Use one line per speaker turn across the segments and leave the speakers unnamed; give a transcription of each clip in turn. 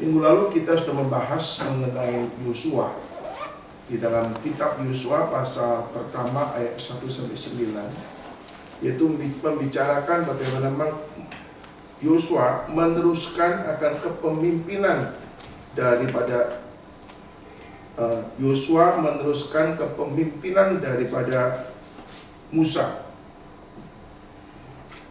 Minggu lalu kita sudah membahas mengenai Yosua. Di dalam kitab Yosua pasal pertama ayat 1-9, yaitu membicarakan bagaimana Yosua meneruskan akan kepemimpinan daripada Musa.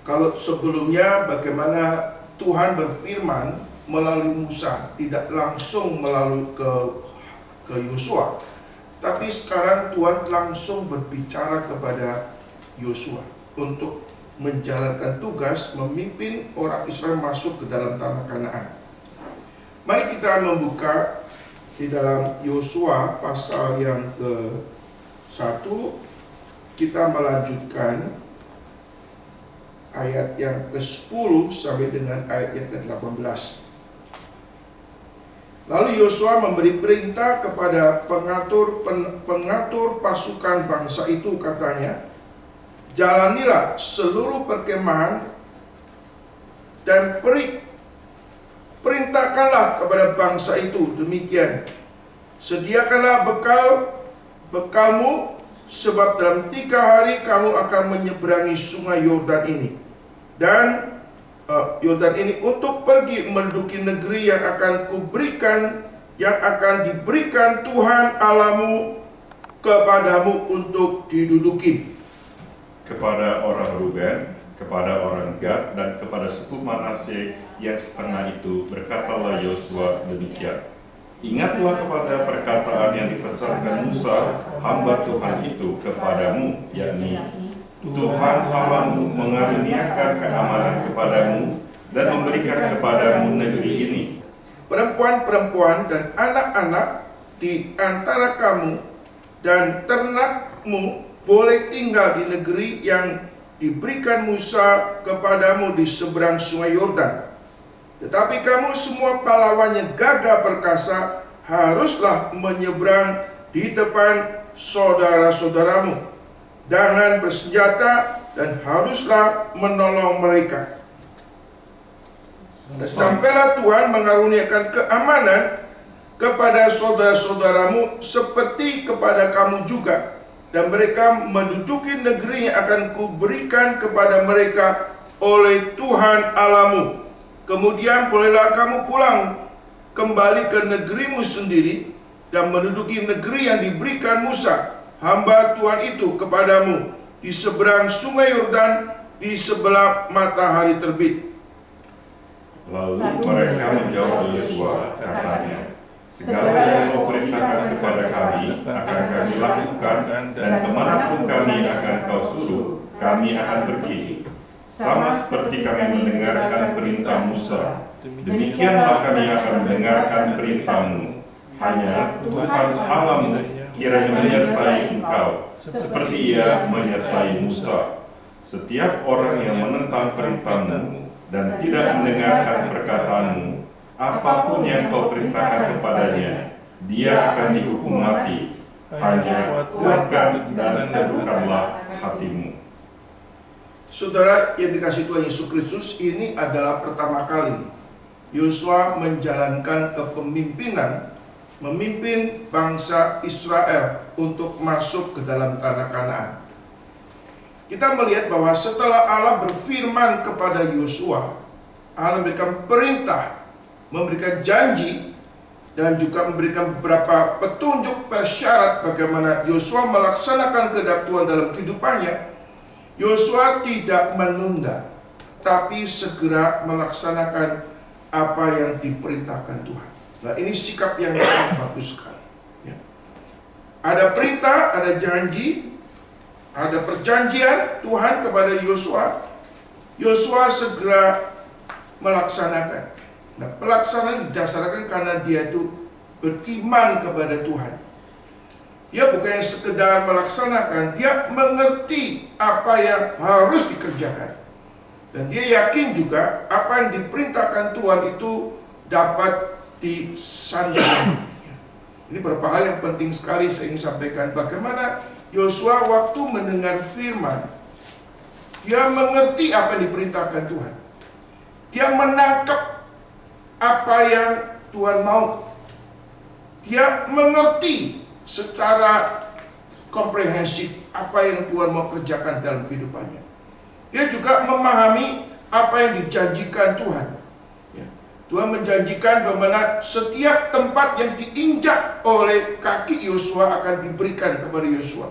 Kalau sebelumnya bagaimana Tuhan berfirman melalui Musa, tidak langsung melalui ke Yosua, tapi sekarang Tuhan langsung berbicara kepada Yosua untuk menjalankan tugas memimpin orang Israel masuk ke dalam tanah Kanaan. Mari kita membuka di dalam Yosua pasal yang ke-1, kita melanjutkan ayat yang ke-10 sampai dengan ayat yang ke-18. Lalu Yosua memberi perintah kepada pengatur pasukan bangsa itu, katanya, jalanilah seluruh perkemahan dan perintahkanlah kepada bangsa itu demikian, sediakanlah bekalmu, sebab dalam 3 hari kamu akan menyeberangi sungai Yordan ini untuk pergi menduduki negeri yang akan diberikan Tuhan Allahmu kepadamu untuk diduduki.
Kepada orang Ruben, kepada orang Gad, dan kepada suku Manasye yang setengah itu berkatalah Yosua demikian, ingatlah kepada perkataan yang dipesankan Musa hamba Tuhan itu kepadamu, yakni Tuhan Allahmu mengaruniakan keamanan kepadamu dan memberikan kepadamu negeri ini.
Perempuan-perempuan dan anak-anak di antara kamu dan ternakmu boleh tinggal di negeri yang diberikan Musa kepadamu di seberang sungai Yordan. Tetapi kamu semua pahlawannya gagah perkasa haruslah menyeberang di depan saudara-saudaramu dengan bersenjata dan haruslah menolong mereka. Sampailah Tuhan mengaruniakan keamanan kepada saudara-saudaramu seperti kepada kamu juga, dan mereka menduduki negeri yang akan kuberikan kepada mereka oleh Tuhan Allahmu. Kemudian bolehlah kamu pulang kembali ke negerimu sendiri dan menduduki negeri yang diberikan Musa hamba Tuhan itu kepadamu di seberang sungai Yordan di sebelah matahari terbit.
Lalu mereka menjawab Yosua, katanya, segala yang kau perintahkan kepada kami akan kami lakukan, dan kemanapun kami akan kau suruh, kami akan pergi. Sama seperti kami mendengarkan perintah Musa, demikianlah kami akan mendengarkan perintahmu. Hanya Tuhan Allahmu kiranya menyertai engkau, seperti Ia menyertai Musa. Setiap orang yang menentang perintahmu dan tidak mendengarkan perkataanmu, apapun yang kau perintahkan kepadanya, dia akan dihukum mati. Hanya kuatkan dan teduhkanlah hatimu.
Saudara yang dikasihi Tuhan Yesus Kristus, ini adalah pertama kali Yosua menjalankan kepemimpinan, memimpin bangsa Israel untuk masuk ke dalam tanah Kanaan. Kita melihat bahwa setelah Allah berfirman kepada Yosua, Allah memberikan perintah, memberikan janji, dan juga memberikan beberapa petunjuk persyarat bagaimana Yosua melaksanakan kehendak Tuhan dalam kehidupannya. Yosua tidak menunda, tapi segera melaksanakan apa yang diperintahkan Tuhan. Nah, ini sikap yang sangat bagus sekali. Ya. Ada perintah, ada janji, ada perjanjian Tuhan kepada Yosua. Yosua segera melaksanakan. Nah, pelaksanaan didasarkan karena dia itu beriman kepada Tuhan. Dia bukan sekedar melaksanakan, dia mengerti apa yang harus dikerjakan. Dan dia yakin juga apa yang diperintahkan Tuhan itu dapat disandang. Ini beberapa hal yang penting sekali saya ingin sampaikan. Bagaimana Yosua waktu mendengar firman, dia mengerti apa yang diperintahkan Tuhan. Dia menangkap apa yang Tuhan mau. Dia mengerti secara komprehensif apa yang Tuhan mau kerjakan dalam kehidupannya. Dia juga memahami apa yang dijanjikan Tuhan. Ya. Tuhan menjanjikan bagaimana setiap tempat yang diinjak oleh kaki Yosua akan diberikan kepada Yosua.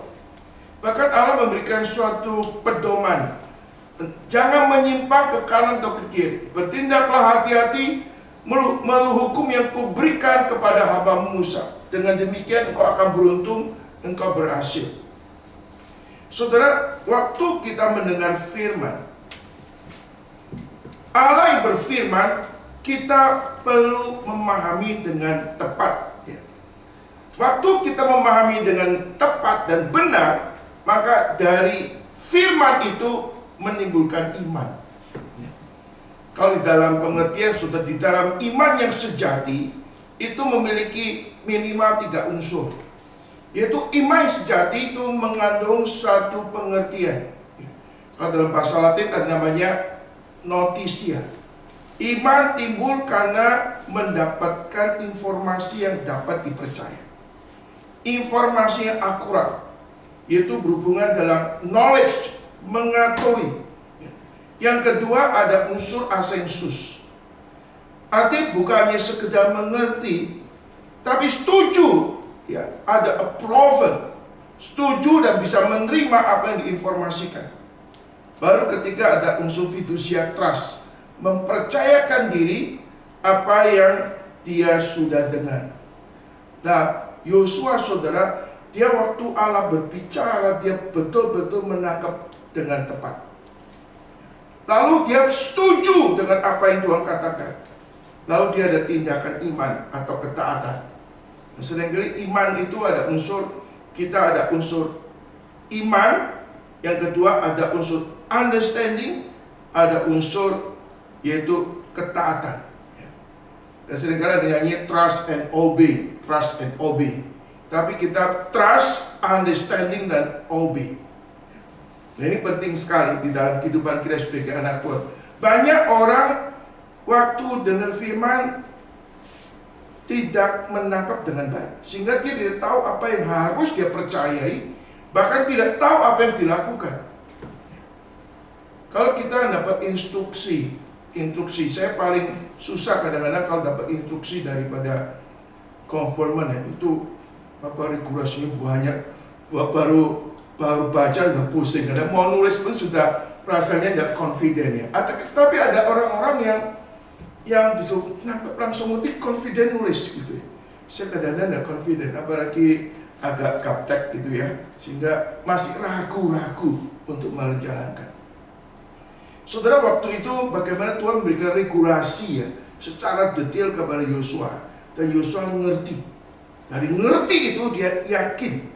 Bahkan Allah memberikan suatu pedoman. Jangan menyimpang ke kanan atau ke kiri. Bertindaklah hati-hati melalui hukum yang kuberikan kepada hamba Musa. Dengan demikian engkau akan beruntung, engkau berhasil. Saudara, waktu kita mendengar firman, Allah yang berfirman, kita perlu memahami dengan tepat. Waktu kita memahami dengan tepat dan benar, maka dari firman itu menimbulkan iman. Kalau di dalam pengertian sudah di dalam iman yang sejati, itu memiliki minimal 3 unsur. Yaitu iman yang sejati itu mengandung satu pengertian. Kalau dalam bahasa Latin ada namanya notitia. Iman timbul karena mendapatkan informasi yang dapat dipercaya. Informasi yang akurat, yaitu berhubungan dalam knowledge, mengetahui. Yang kedua ada unsur asensus. Artinya bukan hanya sekedar mengerti, tapi setuju. Ya, ada approval, setuju dan bisa menerima apa yang diinformasikan. Baru ketika ada unsur fiducia trust, mempercayakan diri apa yang dia sudah dengar. Nah, Yosua saudara, dia waktu Allah berbicara, dia betul-betul menangkap dengan tepat. Lalu dia setuju dengan apa yang Tuhan katakan. Lalu dia ada tindakan iman atau ketaatan. Seringkali iman itu ada unsur, kita ada unsur iman, yang kedua ada unsur understanding, ada unsur yaitu ketaatan. Dan seringkali ada nyanyi trust and obey, trust and obey. Tapi kita trust, understanding, dan obey. Nah, ini penting sekali di dalam kehidupan kita sebagai anak Tuhan. Banyak orang waktu dengar firman tidak menangkap dengan baik, sehingga dia tidak tahu apa yang harus dia percayai, bahkan tidak tahu apa yang dilakukan. Kalau kita dapat instruksi, saya paling susah kadang-kadang kalau dapat instruksi daripada konforman, ya, itu apa regulasinya banyak, baru baca udah pusing, kadang mau nulis pun sudah rasanya tidak confident ya. Tapi ada orang-orang yang bisa nangkep langsung ngerti, confident nulis gitu ya. Saya kadang-kadang tidak confident, apalagi agak gaptek gitu ya, sehingga masih ragu-ragu untuk menjalankan. Saudara, waktu itu bagaimana Tuhan memberikan regulasi ya secara detail kepada Yosua, dan Yosua mengerti. Dari ngerti itu dia yakin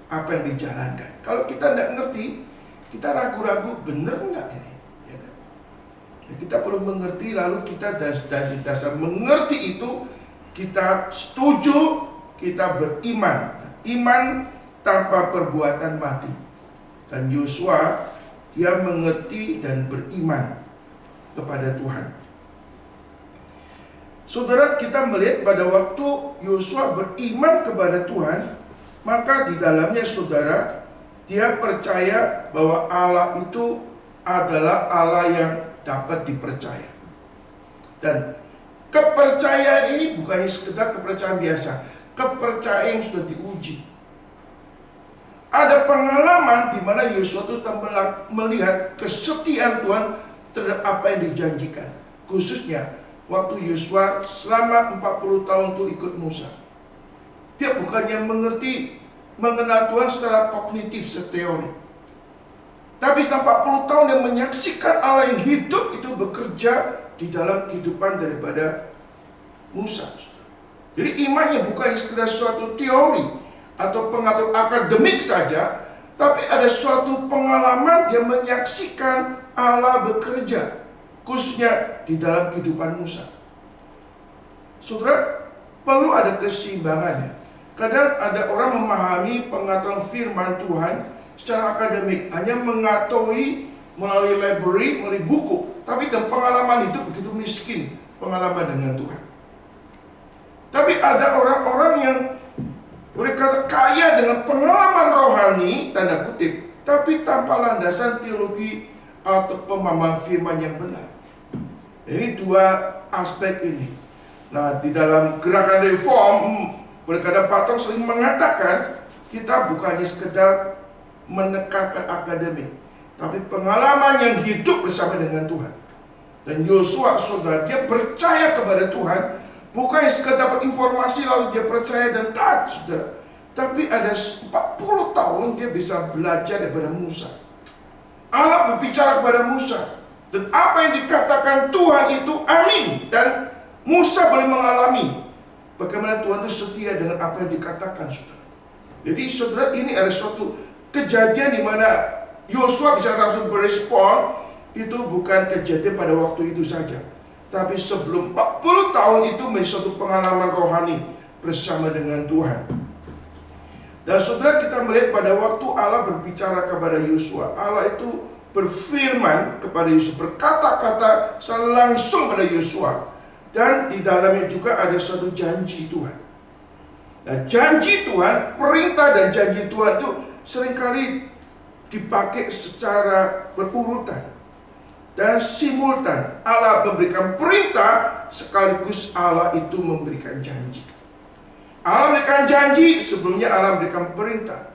apa yang dijalankan. Kalau kita tidak ngerti, kita ragu-ragu, benar enggak ini? Ya kan? Ya, kita perlu mengerti, lalu kita dasar mengerti itu, kita setuju, kita beriman. Iman tanpa perbuatan mati. Dan Yosua, dia mengerti dan beriman kepada Tuhan. Saudara, kita melihat pada waktu Yosua beriman kepada Tuhan, maka di dalamnya saudara, dia percaya bahwa Allah itu adalah Allah yang dapat dipercaya. Dan kepercayaan ini bukannya sekedar kepercayaan biasa, kepercayaan yang sudah diuji. Ada pengalaman di mana Yosua itu sudah melihat kesetiaan Tuhan terhadap apa yang dijanjikan. Khususnya waktu Yosua selama 40 tahun itu ikut Musa. Dia bukannya mengenal Tuhan secara kognitif, secara teori. Tapi selama 40 tahun dia menyaksikan Allah yang hidup itu bekerja di dalam kehidupan daripada Musa. Jadi imannya bukan sekedar suatu teori atau pengatur akademik saja, tapi ada suatu pengalaman dia menyaksikan Allah bekerja, khususnya di dalam kehidupan Musa. Saudara, perlu ada keseimbangannya. Kadang ada orang memahami pengetahuan firman Tuhan secara akademik, hanya mengetahui melalui library, melalui buku, tapi dalam pengalaman itu begitu miskin pengalaman dengan Tuhan. Tapi ada orang-orang yang mereka kaya dengan pengalaman rohani, tanda kutip, tapi tanpa landasan teologi atau pemahaman firman yang benar. Ini dua aspek ini. Nah, di dalam gerakan reform, Berkata Patong sering mengatakan, kita bukannya sekedar menekankan akademik, tapi pengalaman yang hidup bersama dengan Tuhan. Dan Yosua, saudara, dia percaya kepada Tuhan, bukan sekedar dapat informasi lalu dia percaya dan taat, saudara. Tapi ada 40 tahun dia bisa belajar daripada Musa. Allah berbicara kepada Musa, dan apa yang dikatakan Tuhan itu amin. Dan Musa boleh mengalami bagaimana Tuhan itu setia dengan apa yang dikatakan, saudara. Jadi saudara, ini ada suatu kejadian di mana Yosua bisa langsung berespon. Itu bukan kejadian pada waktu itu saja, tapi sebelum 40 tahun itu menjadi suatu pengalaman rohani bersama dengan Tuhan. Dan saudara, kita melihat pada waktu Allah berbicara kepada Yosua, Allah itu berfirman kepada Yosua, berkata-kata langsung pada Yosua. Dan di dalamnya juga ada suatu janji Tuhan. Nah, janji Tuhan, perintah dan janji Tuhan itu seringkali dipakai secara berurutan dan simultan. Allah memberikan perintah sekaligus Allah itu memberikan janji. Allah memberikan janji, sebelumnya Allah memberikan perintah.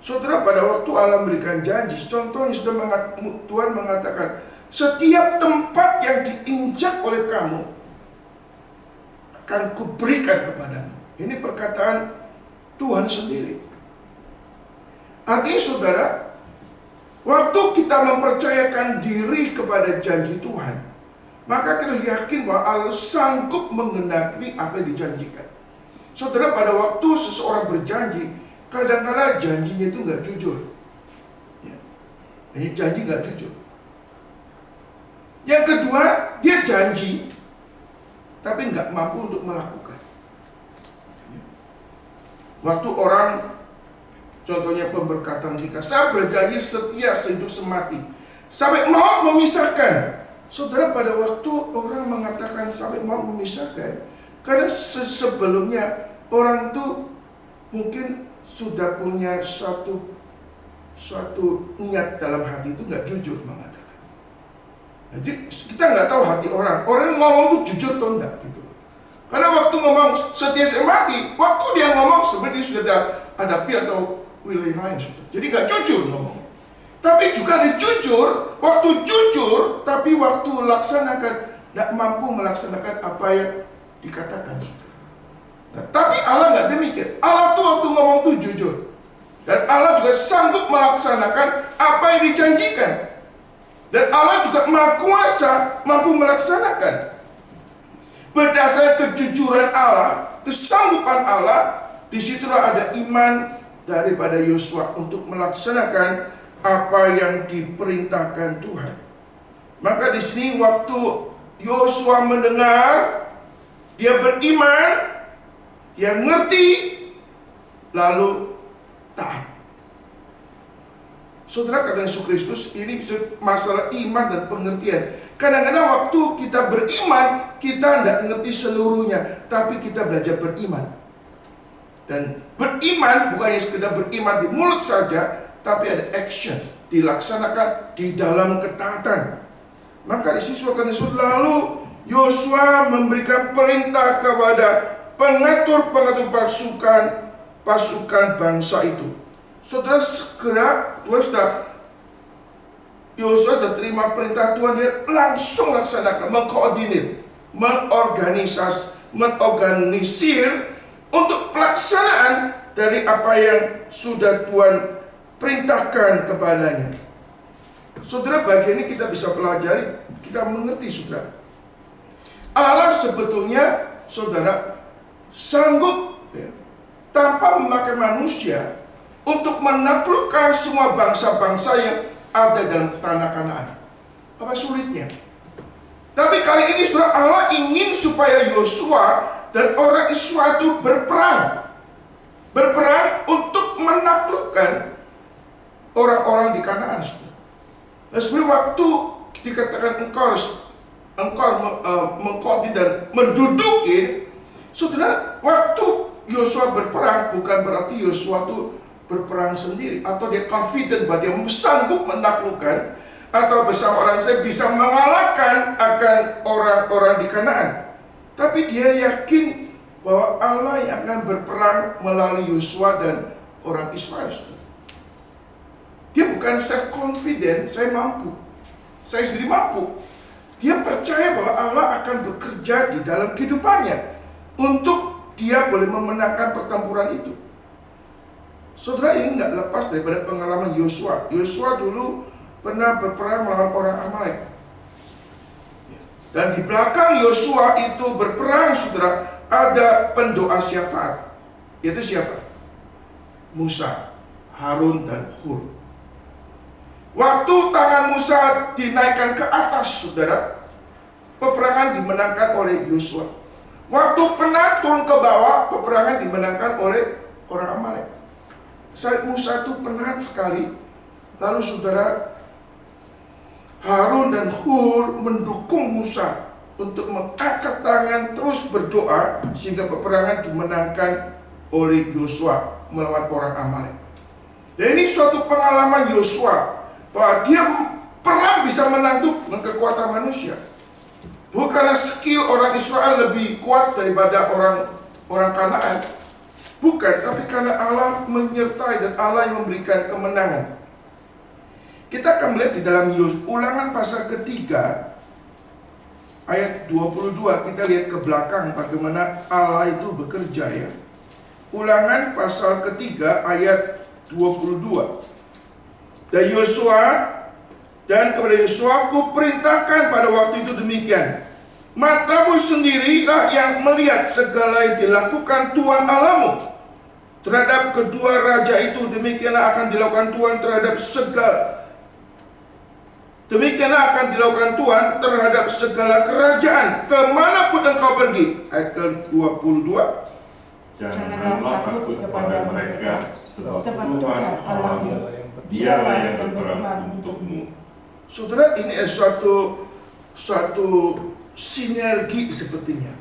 Saudara, pada waktu Allah memberikan janji, contohnya Tuhan mengatakan, setiap tempat yang diinjak oleh kamu akan kuberikan kepadamu. Ini perkataan Tuhan sendiri. Artinya saudara, waktu kita mempercayakan diri kepada janji Tuhan, maka kita yakin bahwa Allah sanggup menggenapi apa yang dijanjikan. Saudara, pada waktu seseorang berjanji, kadang-kadang janjinya itu nggak jujur. Ya. Ini janji nggak jujur. Yang kedua, dia janji, tapi nggak mampu untuk melakukan. Waktu orang, contohnya pemberkatan nikah, saya berjanji setia sehidup semati, sampai maut memisahkan. Saudara, pada waktu orang mengatakan sampai maut memisahkan, karena sebelumnya orang itu mungkin sudah punya suatu niat dalam hati itu nggak jujur mengatakan. Jadi kita nggak tahu hati orang. Orang ngomong itu jujur atau enggak gitu. Karena waktu ngomong setia semati, waktu dia ngomong sebenarnya sudah ada pil atau wilayah lain. Jadi nggak jujur ngomong. Tapi juga ada jujur, waktu jujur, tapi waktu laksanakan nggak mampu melaksanakan apa yang dikatakan. Nah, tapi Allah nggak demikian. Allah tuh waktu ngomong tuh jujur, dan Allah juga sanggup melaksanakan apa yang dijanjikan. Dan Allah juga Maha Kuasa, mampu melaksanakan. Berdasarkan kejujuran Allah, kesanggupan Allah, disitulah ada iman daripada Yosua untuk melaksanakan apa yang diperintahkan Tuhan. Maka di sini waktu Yosua mendengar, dia beriman, dia ngerti, lalu taat. Saudara, karena Yesus Kristus, ini masalah iman dan pengertian. Kadang-kadang waktu kita beriman, kita tidak mengerti seluruhnya, tapi kita belajar beriman. Dan beriman bukan hanya sekedar beriman di mulut saja, tapi ada action, dilaksanakan di dalam ketaatan. Maka di sini lalu Yosua memberikan perintah kepada pengatur-pengatur pasukan bangsa itu. Saudara, segera Yosua sudah terima perintah Tuhan, dia langsung laksanakan, mengkoordinir, mengorganisir untuk pelaksanaan dari apa yang sudah Tuhan perintahkan kepadanya. Saudara, bagian ini kita bisa pelajari, kita mengerti, saudara. Allah sebetulnya, saudara, sanggup tanpa memakai manusia untuk menaklukkan semua bangsa-bangsa yang ada dalam tanah Kanaan. Apa sulitnya? Tapi kali ini saudara, Allah ingin supaya Yosua dan orang Israel itu berperang untuk menaklukkan orang-orang di Kanaan. Nah, sebenarnya waktu dikatakan engkau mengkoordinir dan menduduki, Saudara, waktu Yosua berperang bukan berarti Yosua itu berperang sendiri atau dia confident bahwa dia sanggup menaklukkan atau bersama orang Israel bisa mengalahkan akan orang-orang di Kanaan. Tapi dia yakin bahwa Allah yang akan berperang melalui Yosua dan orang Israel. Dia bukan self confident, saya mampu, saya sendiri mampu. Dia percaya bahwa Allah akan bekerja di dalam kehidupannya untuk dia boleh memenangkan pertempuran itu. Saudara, ini nggak lepas daripada pengalaman Yosua. Yosua dulu pernah berperang melawan orang Amalek. Dan di belakang Yosua itu berperang, saudara, ada pendoa syafaat. Itu siapa? Musa, Harun, dan Hur. Waktu tangan Musa dinaikkan ke atas, saudara, peperangan dimenangkan oleh Yosua. Waktu penat turun ke bawah, peperangan dimenangkan oleh orang Amalek. Saat Musa itu penat sekali, lalu saudara, Harun dan Hur mendukung Musa untuk mengangkat tangan terus berdoa sehingga peperangan dimenangkan oleh Yosua melawan orang Amalek. Dan ini suatu pengalaman Yosua bahwa dia perang bisa menang dengan kekuatan manusia. Bukanlah skill orang Israel lebih kuat daripada orang Kanaan. Bukan, tapi karena Allah menyertai dan Allah yang memberikan kemenangan. Kita akan melihat di dalam Ulangan pasal ketiga ayat 22, kita lihat ke belakang bagaimana Allah itu bekerja ya. Ulangan pasal ketiga ayat 22. Dan kepada Yosua ku perintahkan pada waktu itu demikian, matamu sendirilah yang melihat segala yang dilakukan Tuhan Allahmu terhadap kedua raja itu. Demikianlah akan dilakukan Tuhan terhadap segala kerajaan kemanapun engkau pergi. Ayat ke-22.
Janganlah takut kepada mereka, sebab Tuhan Allahmu, Dialah yang berperang untukmu.
Saudara, ini suatu sinergi sepertinya.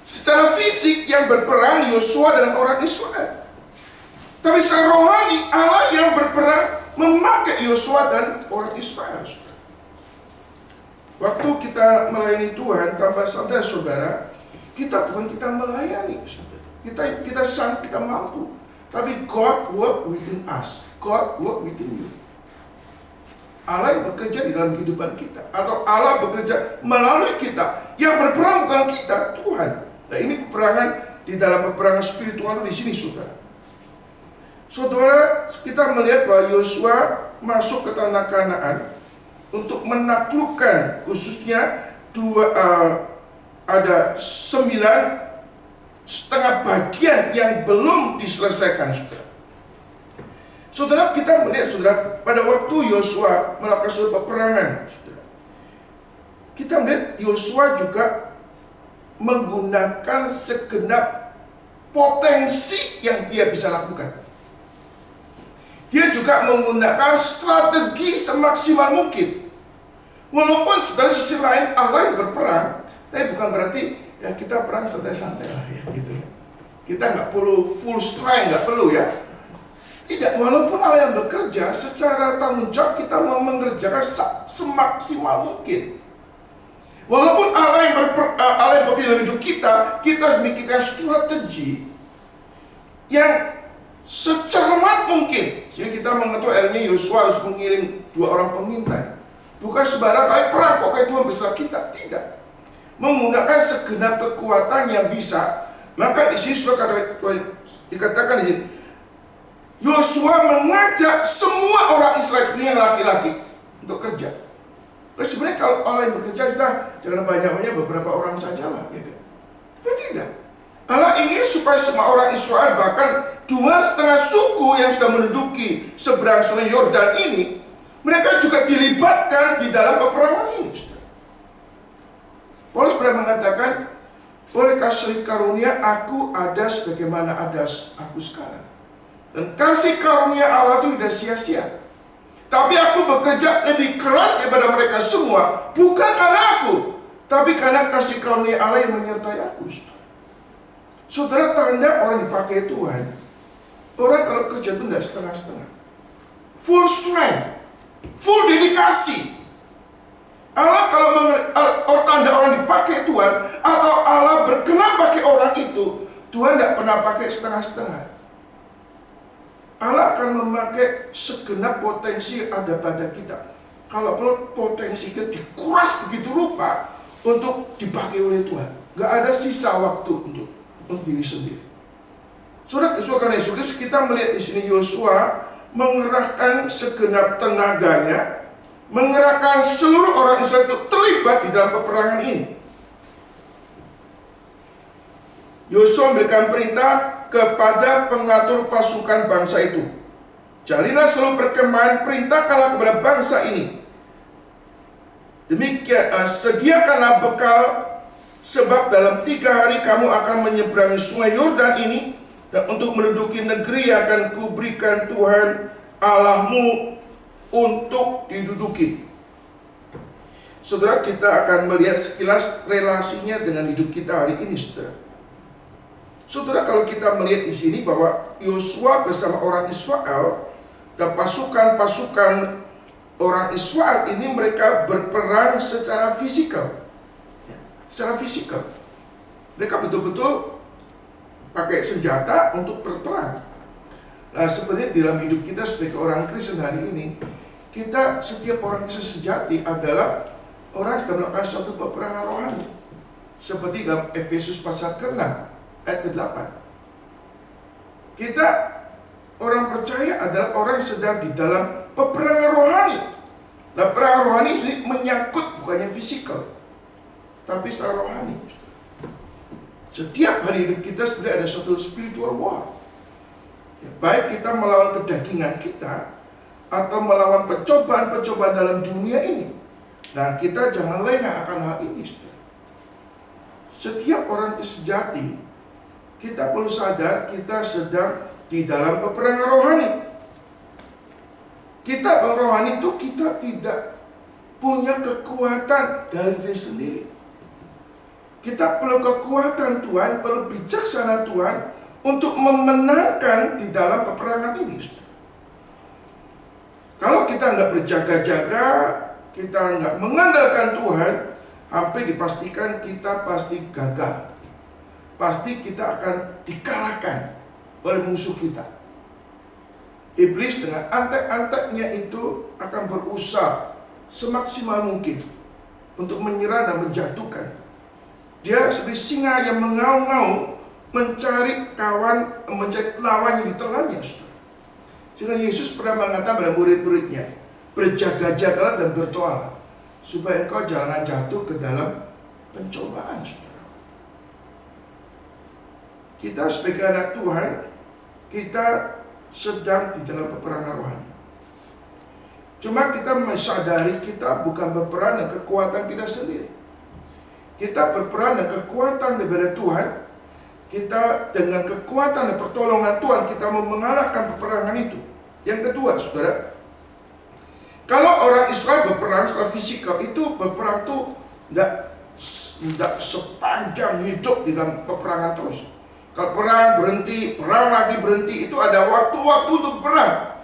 Secara fisik yang berperang Yosua dan orang Israel. Tapi secara rohani Allah yang berperang memakai Yosua dan orang Israel. Waktu kita melayani Tuhan, tanpa sadar saudara, kita bukan kita melayani, saudara. Kita mampu, tapi God work within us, God work within you. Allah yang bekerja di dalam kehidupan kita, atau Allah bekerja melalui kita. Yang berperang bukan kita, Tuhan. Nah, ini peperangan di dalam peperangan spiritual di sini, saudara. Saudara, kita melihat bahwa Yosua masuk ke tanah Kanaan untuk menaklukkan khususnya ada 9,5 bagian yang belum diselesaikan, saudara. Saudara, kita melihat, saudara, pada waktu Yosua melakukan suatu peperangan, saudara, kita melihat Yosua juga menggunakan segenap potensi yang dia bisa lakukan. Dia juga menggunakan strategi semaksimal mungkin. Walaupun saudara sisi lain Allah yang berperang, tapi bukan berarti ya kita perang santai-santai lah ya gitu ya. Kita nggak perlu full strength, nggak perlu ya. Tidak, walaupun Allah yang bekerja, secara tanggung jawab kita mau mengerjakan semaksimal mungkin. Walaupun Allah yang bekerja dalam hidup kita, kita harus memikirkan strategi yang secermat mungkin. Sehingga kita mengetahui akhirnya Yosua harus mengirim 2 orang pengintai. Bukan sembarang kali perang, pokoknya Tuhan beserta kita. Tidak. Menggunakan segenap kekuatan yang bisa. Maka di sini sudah dikatakan di sini, Yosua mengajak semua orang Israel ini yang laki-laki untuk kerja. Terus sebenarnya kalau Allah yang bekerja, jangan banyak-banyak, beberapa orang sajalah. Ya kan? Tapi tidak. Allah ingin supaya semua orang Israel, bahkan 2,5 suku yang sudah menduduki seberang sungai Yordan ini, mereka juga dilibatkan di dalam peperangan ini. Paulus pernah mengatakan, oleh kasih karunia aku ada sebagaimana ada aku sekarang. Dan kasih karunia Allah itu tidak sia-sia. Tapi aku bekerja lebih keras daripada mereka semua, bukan karena aku, tapi karena kasih karunia Allah yang menyertai aku. Saudara, tanda orang dipakai Tuhan, orang kalau kerja itu tidak setengah-setengah, full strength, full dedikasi. Allah kalau tanda orang dipakai Tuhan, atau Allah berkenan pakai orang itu, Tuhan tidak pernah pakai setengah-setengah. Allah akan memakai segenap potensi yang ada pada kita. Kalau perlu potensi kita dikuras begitu rupa untuk dipakai oleh Tuhan. Gak ada sisa waktu untuk diri sendiri. Saudara, karena Yesus, kita melihat di sini Yosua mengerahkan segenap tenaganya, mengerahkan seluruh orang Israel itu terlibat di dalam peperangan ini. Yosua memberikan perintah kepada pengatur pasukan bangsa itu. Jalilah seluruh perkemahan, perintahkanlah kepada bangsa ini. Demikian, sediakanlah bekal, sebab dalam 3 hari kamu akan menyeberangi sungai Yordan ini, dan untuk menduduki negeri yang akan kuberikan Tuhan Allahmu untuk diduduki. Saudara, kita akan melihat sekilas relasinya dengan hidup kita hari ini, saudara. Saudara, kalau kita melihat di sini bahwa Yosua bersama orang Israel dan pasukan-pasukan orang Israel ini, mereka berperang secara fisikal. Secara fisikal. Mereka betul-betul pakai senjata untuk berperang. Nah, seperti dalam hidup kita sebagai orang Kristen hari ini, kita, setiap orang Kristen sejati adalah orang yang sedang melakukan suatu peperangan rohani. Seperti dalam Efesus pasal ke-6 ayat ke-8. Kita, orang percaya adalah orang yang sedang di dalam peperangan rohani. Nah, peperangan rohani ini menyangkut bukannya fisikal, tapi secara rohani. Setiap hari hidup kita sebenarnya ada suatu spiritual war. Ya, baik kita melawan kedagingan kita atau melawan pencobaan-pencobaan dalam dunia ini. Nah, kita jangan lengah akan hal ini. Setiap orang sejati, kita perlu sadar kita sedang di dalam peperangan rohani. Kita rohani itu kita tidak punya kekuatan dari diri sendiri. Kita perlu kekuatan Tuhan, perlu bijaksana Tuhan untuk memenangkan di dalam peperangan ini. Kalau kita nggak berjaga-jaga, kita nggak mengandalkan Tuhan, hampir dipastikan kita pasti gagal. Pasti kita akan dikalahkan oleh musuh kita. Iblis dengan antek-anteknya itu akan berusaha semaksimal mungkin untuk menyerang dan menjatuhkan. Dia seperti singa yang mengaum-ngaum mencari kawan, mencari lawan yang ditelannya. Sehingga Yesus pernah mengatakan pada murid-muridnya, berjaga-jagalah dan berdoalah supaya engkau jangan jatuh ke dalam pencobaan. Kita sebagai anak Tuhan, kita sedang di dalam peperangan rohani. Cuma kita menyadari kita bukan berperang dengan kekuatan kita sendiri. Kita berperang dengan kekuatan daripada Tuhan. Kita dengan kekuatan dan pertolongan Tuhan, kita mau mengalahkan peperangan itu. Yang kedua, saudara, kalau orang Israel berperang secara fisikal, itu berperang itu tidak sepanjang hidup di dalam peperangan terus. Kalau perang berhenti, perang lagi berhenti, itu ada waktu-waktu untuk perang.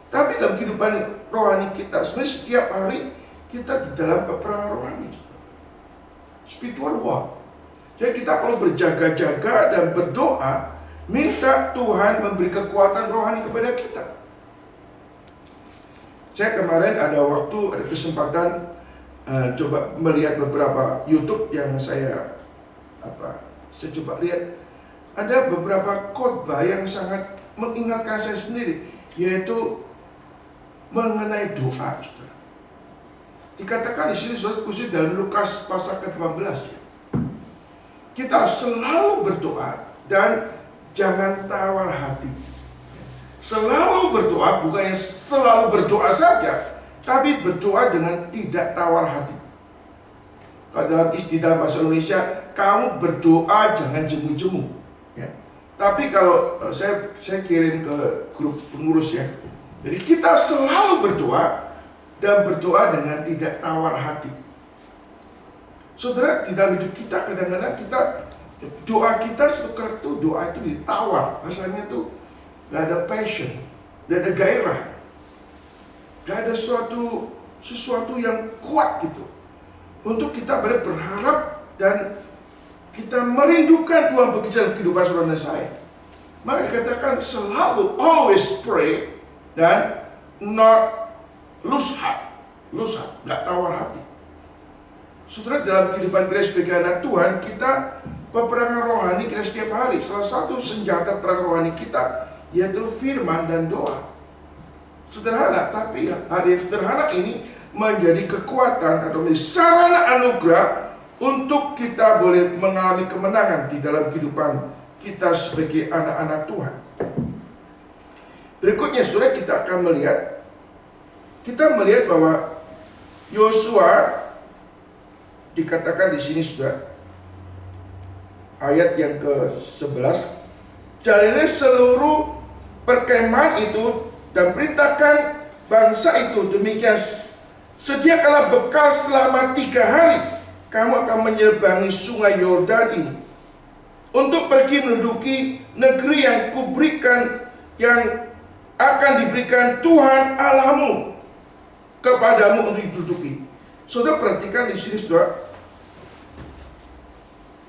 Tapi dalam kehidupan rohani kita, sebenarnya setiap hari kita di dalam peperangan rohani. Spiritual war. Jadi kita perlu berjaga-jaga dan berdoa, minta Tuhan memberi kekuatan rohani kepada kita. Saya kemarin ada kesempatan coba melihat beberapa YouTube yang saya coba lihat. Ada beberapa khotbah yang sangat mengingatkan saya sendiri, yaitu mengenai doa, saudara. Dikatakan di sini, saudara, khusus dalam Lukas pasal ke-18 ya. Kita harus selalu berdoa dan jangan tawar hati. Selalu berdoa, bukannya selalu berdoa saja, tapi berdoa dengan tidak tawar hati. Kalau dalam bahasa Indonesia, kamu berdoa jangan jemu-jemu. Ya. Tapi kalau saya kirim ke grup pengurus ya, jadi kita selalu berdoa dan berdoa dengan tidak tawar hati. Saudara, di dalam hidup kita kadang-kadang kita Doa kita sekarang tuh, doa itu ditawar, rasanya tuh gak ada passion, gak ada gairah, gak ada sesuatu yang kuat gitu untuk kita berharap dan kita merindukan Tuhan bekerja dalam kehidupan saudara dan saya. Maka dikatakan selalu always pray dan not lose heart, gak tawar hati. Saudara, dalam kehidupan kita sebagai anak Tuhan, kita peperangan rohani kita setiap hari. Salah satu senjata perang rohani kita yaitu firman dan doa. Sederhana, tapi hari yang sederhana ini menjadi kekuatan atau menjadi sarana anugerah untuk kita boleh mengalami kemenangan di dalam kehidupan kita sebagai anak-anak Tuhan. Berikutnya, saudara, kita melihat bahwa Yosua dikatakan di sini, saudara, ayat yang ke-11, jalanilah seluruh perkemahan itu dan perintahkan bangsa itu demikian, sediakanlah bekal selama 3 hari, kamu akan menyeberangi sungai Yordan ini untuk pergi menduduki negeri yang kuberikan, yang akan diberikan Tuhan Allahmu kepadamu untuk diduduki. Saudara, perhatikan di sini, saudara,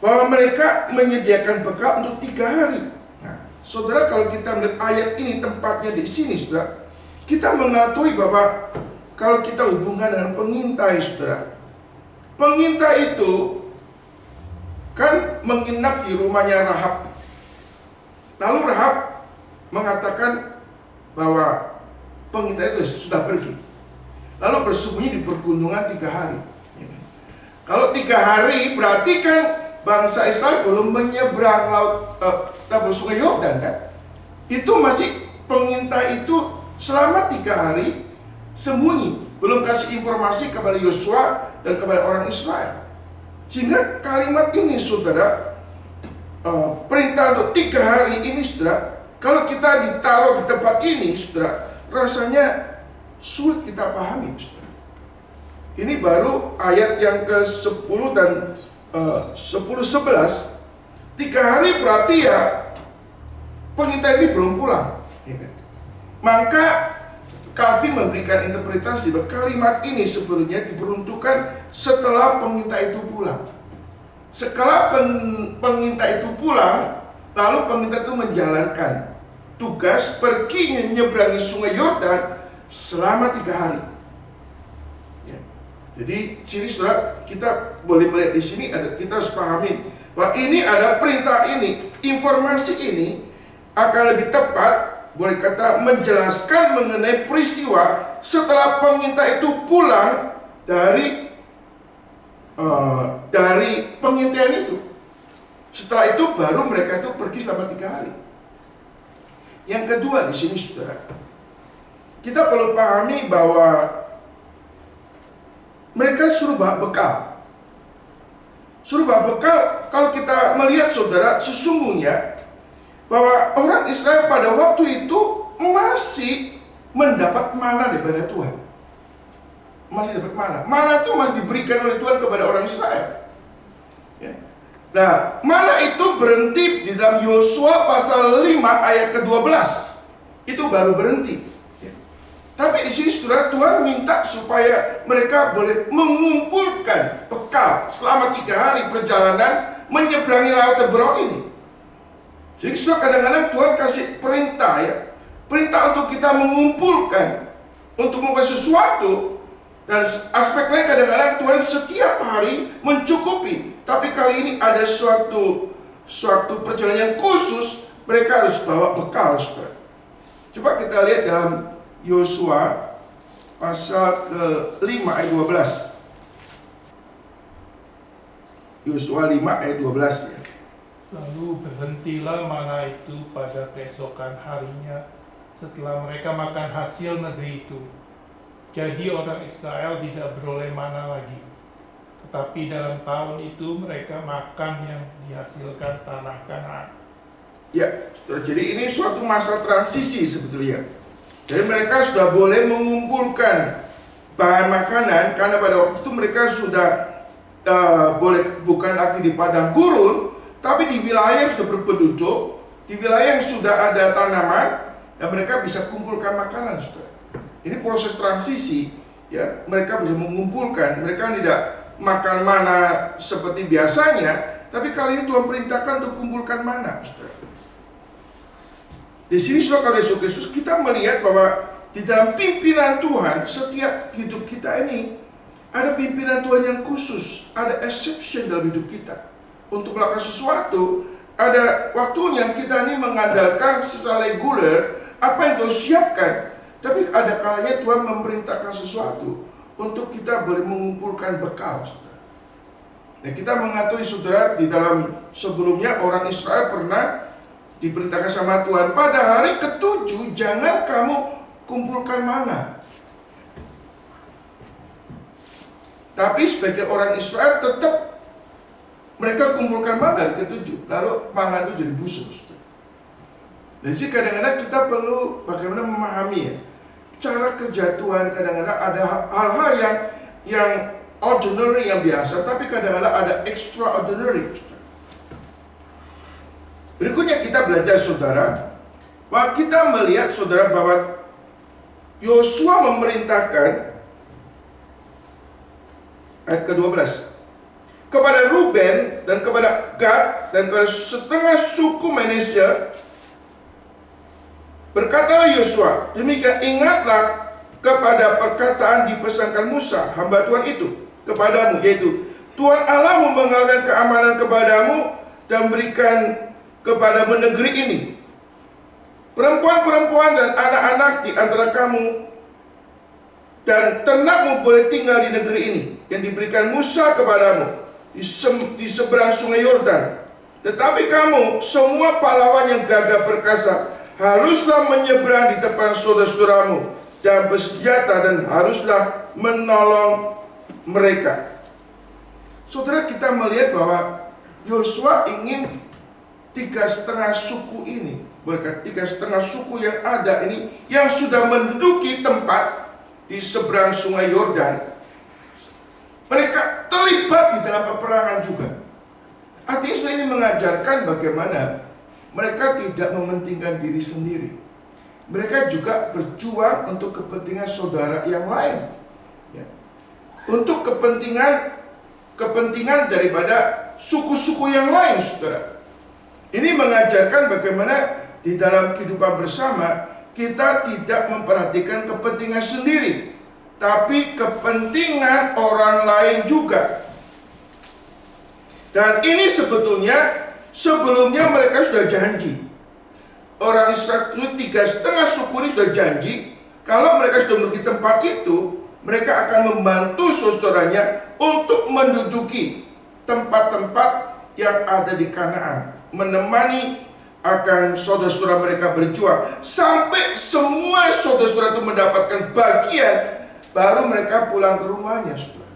bahwa mereka menyediakan bekal untuk 3 hari. Nah, saudara, kalau kita melihat ayat ini tempatnya di sini, saudara, kita mengetahui bahwa kalau kita hubungkan dengan pengintai, saudara, pengintai itu kan menginap di rumahnya Rahab. Lalu Rahab mengatakan bahwa pengintai itu sudah pergi, lalu bersembunyi di pergunungan 3 hari. Kalau 3 hari berarti kan bangsa Israel belum menyeberang sungai Yordan kan? Itu masih pengintai itu selama 3 hari sembunyi, belum kasih informasi kepada Yosua dan kepada orang Israel. Sehingga kalimat ini, saudara, perintah untuk 3 hari ini, saudara, kalau kita ditaruh di tempat ini, saudara, rasanya sulit kita pahami, saudara. Ini baru ayat yang ke-10 dan 10-11. 3 hari berarti ya pengintai ini belum pulang, ya kan? Maka Calvin memberikan interpretasi bahwa kalimat ini sebenarnya diperuntukkan setelah pengintai itu pulang. Setelah pengintai itu pulang, lalu pengintai itu menjalankan tugas pergi menyeberangi sungai Yordan selama 3 hari. Jadi sini, saudara, kita boleh melihat di sini kita harus pahami bahwa ini ada perintah ini, informasi ini akan lebih tepat boleh kata menjelaskan mengenai peristiwa setelah pengintai itu pulang dari pengintaian itu. Setelah itu baru mereka itu pergi selama 3 hari. Yang kedua di sini, saudara, kita perlu pahami bahwa mereka suruh bawa bekal. Suruh bawa bekal, kalau kita melihat, saudara, sesungguhnya bahwa orang Israel pada waktu itu masih mendapat mana daripada Tuhan. Masih dapat mana. Mana itu masih diberikan oleh Tuhan kepada orang Israel. Ya. Nah, mana itu berhenti di dalam Yosua pasal 5 ayat ke-12. Itu baru berhenti. Tapi di sini, saudara, Tuhan minta supaya mereka boleh mengumpulkan bekal selama 3 hari perjalanan menyeberangi Laut Teberau ini. Jadi, saudara, kadang-kadang Tuhan kasih perintah, ya, perintah untuk kita mengumpulkan, untuk melakukan sesuatu. Dan aspek lain kadang-kadang Tuhan setiap hari mencukupi. Tapi kali ini ada suatu perjalanan yang khusus, mereka harus bawa bekal, saudara. Coba kita lihat dalam Yosua pasal ke-5 ayat 12. Yosua 5 ayat 12 ya.
Lalu berhentilah mana itu pada keesokan harinya setelah mereka makan hasil negeri itu. Jadi orang Israel tidak beroleh mana lagi. Tetapi dalam tahun itu mereka makan yang dihasilkan tanah Kanaan.
Ya, jadi ini suatu masa transisi sebetulnya. Jadi mereka sudah boleh mengumpulkan bahan makanan karena pada waktu itu mereka sudah boleh bukan lagi di padang gurun, Tapi di wilayah yang sudah berpenduduk, di wilayah yang sudah ada tanaman, dan mereka bisa kumpulkan makanan, saudara. Ini proses transisi, ya. Mereka bisa mengumpulkan, mereka tidak makan mana seperti biasanya, tapi kali ini Tuhan perintahkan untuk kumpulkan mana, saudara. Di sini, saudara, kalau Yesus Kristus, kita melihat bahwa di dalam pimpinan Tuhan, setiap hidup kita ini ada pimpinan Tuhan yang khusus, ada exception dalam hidup kita. Untuk melakukan sesuatu, ada waktunya kita ini mengandalkan secara reguler apa yang Tuhan siapkan. Tapi ada kalanya Tuhan memerintahkan sesuatu untuk kita boleh mengumpulkan bekal, saudara. Nah, kita mengetahui, saudara, di dalam sebelumnya orang Israel pernah diperintahkan sama Tuhan, pada hari ke-7 jangan kamu kumpulkan mana. Tapi sebagai orang Israel tetap mereka kumpulkan mana dari ke-7, lalu mana itu jadi busuk. Dan sih kadang-kadang kita perlu bagaimana memahami, ya, cara kerja Tuhan. Kadang-kadang ada hal-hal yang ordinary, yang biasa, tapi kadang-kadang ada extraordinary. Berikutnya kita belajar, saudara, bahwa kita melihat, saudara, bahwa Yosua memerintahkan ayat ke-12 kepada Ruben dan kepada Gad dan kepada setengah suku Manasye, berkatalah Yosua, demikian ingatlah kepada perkataan dipesankan Musa, hamba Tuhan itu, kepadamu, yaitu Tuhan Allahmu mengaruniakan keamanan kepadamu dan berikan kepadamu negeri ini. Perempuan-perempuan dan anak-anak di antara kamu dan ternakmu boleh tinggal di negeri ini yang diberikan Musa kepadamu di seberang sungai Yordan. Tetapi kamu semua pahlawan yang gagah perkasa haruslah menyeberang di depan saudara-saudaramu dan bersenjata, dan haruslah menolong mereka. Saudara, kita melihat bahwa Yosua ingin 3,5 suku ini, berkat 3,5 suku yang ada ini, yang sudah menduduki tempat di seberang sungai Yordan, mereka terlibat di dalam peperangan juga. Artinya ini mengajarkan bagaimana mereka tidak mementingkan diri sendiri. Mereka juga berjuang untuk kepentingan saudara yang lain, ya. Untuk kepentingan daripada suku-suku yang lain, saudara. Ini mengajarkan bagaimana di dalam kehidupan bersama kita tidak memperhatikan kepentingan sendiri, tapi kepentingan orang lain juga. Dan ini sebelumnya mereka sudah janji. Orang Israel itu 3,5 suku ini sudah janji, kalau mereka sudah menduduki tempat itu, mereka akan membantu saudaranya untuk menduduki tempat-tempat yang ada di Kanaan, menemani akan saudara-saudara mereka berjuang sampai semua saudara-saudara itu mendapatkan bagian, baru mereka pulang ke rumahnya, saudara.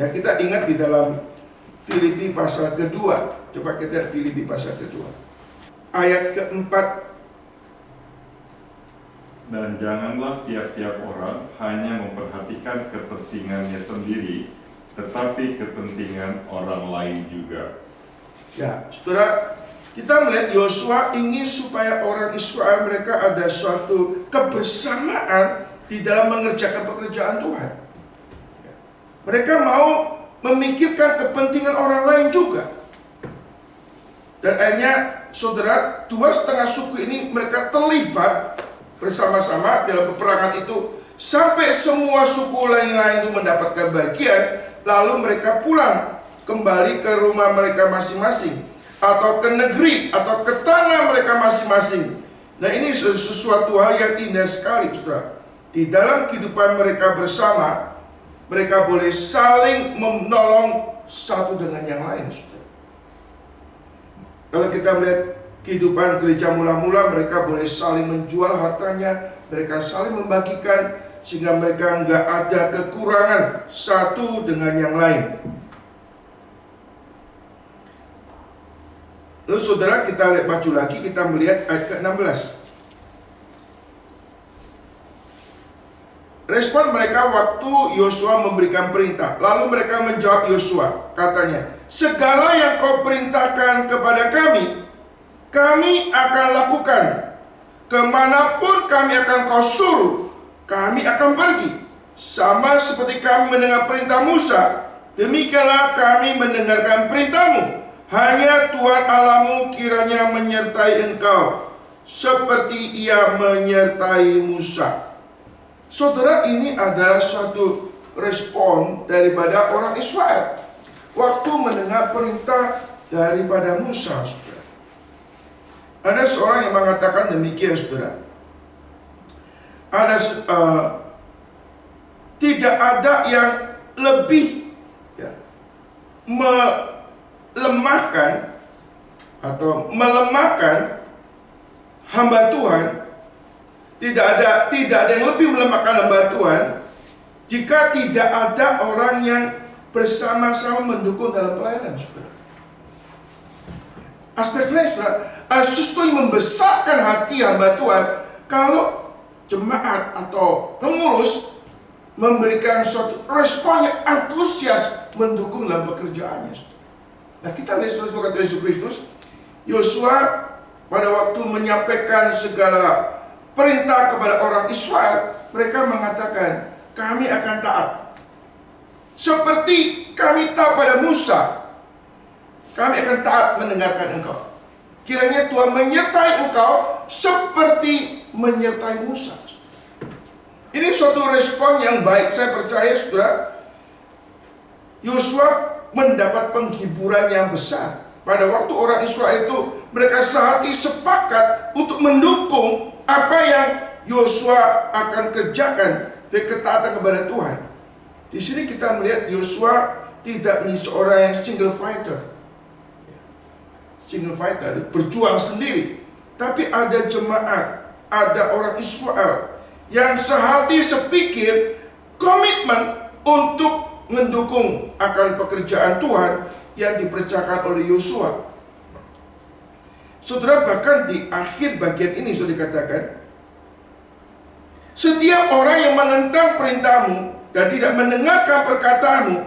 Nah, kita ingat di dalam Filipi pasal kedua. Coba kita lihat Filipi pasal kedua, ayat keempat.
Dan janganlah tiap-tiap orang hanya memperhatikan kepentingannya sendiri, tetapi kepentingan orang lain juga.
Ya, saudara, kita melihat Yosua ingin supaya orang Israel mereka ada suatu kebersamaan di dalam mengerjakan pekerjaan Tuhan. Mereka mau memikirkan kepentingan orang lain juga. Dan akhirnya, saudara, 2,5 suku ini mereka terlibat bersama-sama dalam peperangan itu sampai semua suku lain-lain itu mendapatkan bagian, lalu mereka pulang kembali ke rumah mereka masing-masing, atau ke negeri, atau ke tanah mereka masing-masing. Nah, ini sesuatu hal yang indah sekali, saudara. Di dalam kehidupan mereka bersama, mereka boleh saling menolong satu dengan yang lain, saudara. Kalau kita melihat kehidupan gereja mula-mula, mereka boleh saling menjual hartanya, mereka saling membagikan, sehingga mereka nggak ada kekurangan satu dengan yang lain. Lalu saudara, kita lihat maju lagi, kita melihat ayat ke-16. Respon mereka waktu Yosua memberikan perintah. Lalu mereka menjawab Yosua, katanya, segala yang kau perintahkan kepada kami akan lakukan. Kemanapun kami akan kau suruh, kami akan pergi. Sama seperti kami mendengar perintah Musa, demikianlah kami mendengarkan perintahmu. Hanya Tuhan Allahmu kiranya menyertai engkau, seperti ia menyertai Musa. Saudara, ini adalah suatu respon daripada orang Israel waktu mendengar perintah daripada Musa, saudara. Ada seorang yang mengatakan demikian, saudara. Tidak ada yang lebih melemahkan atau melemahkan hamba Tuhan. Tidak ada yang lebih melemahkan hamba Tuhan jika tidak ada orang yang bersama-sama mendukung dalam pelayanan, saudara. Aspek lain, saudara, sesuatu yang membesarkan hati hamba Tuhan kalau jemaat atau pengurus memberikan suatu respon yang antusias mendukung dalam pekerjaannya. Nah, kita lihat saudara kata Yesus Kristus, Yosua pada waktu menyampaikan segala perintah kepada orang Israel, mereka mengatakan, kami akan taat. Seperti kami taat pada Musa, kami akan taat mendengarkan engkau. Kiranya Tuhan menyertai engkau seperti menyertai Musa. Ini suatu respon yang baik. Saya percaya, saudara, Yosua mendapat penghiburan yang besar. Pada waktu orang Israel itu, mereka sehati sepakat untuk mendukung apa yang Yosua akan kerjakan dari ketaatan kepada Tuhan. Di sini kita melihat Yosua tidak menjadi seorang yang single fighter, berjuang sendiri. Tapi ada jemaat, ada orang Israel yang sehati sepikir, komitmen untuk mendukung akan pekerjaan Tuhan yang dipercayakan oleh Yosua. Saudara, bahkan di akhir bagian ini sudah dikatakan, setiap orang yang menentang perintahmu dan tidak mendengarkan perkataanmu,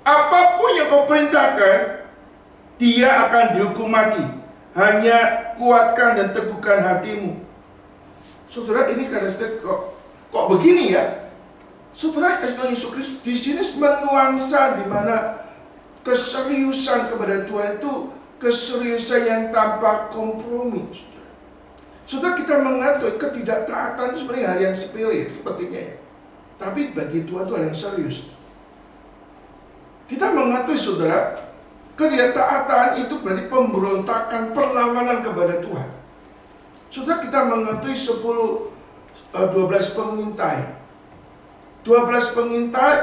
apapun yang kau perintahkan, dia akan dihukum mati. Hanya kuatkan dan teguhkan hatimu. Saudara, ini karena kok begini ya? Saudara, kasih Tuhan Yesus Kristus di sini menuansa di mana keseriusan kepada Tuhan itu keseriusan yang tanpa kompromi. Saudara, kita mengatakan ketidaktaatan itu sebenarnya hal yang sepele sepertinya ya. Tapi bagi Tuhan itu hal yang serius. Kita mengatakan, saudara, ketidaktaatan itu berarti pemberontakan, perlawanan kepada Tuhan. Saudara, kita mengetahui 12 pengintai. 12 pengintai,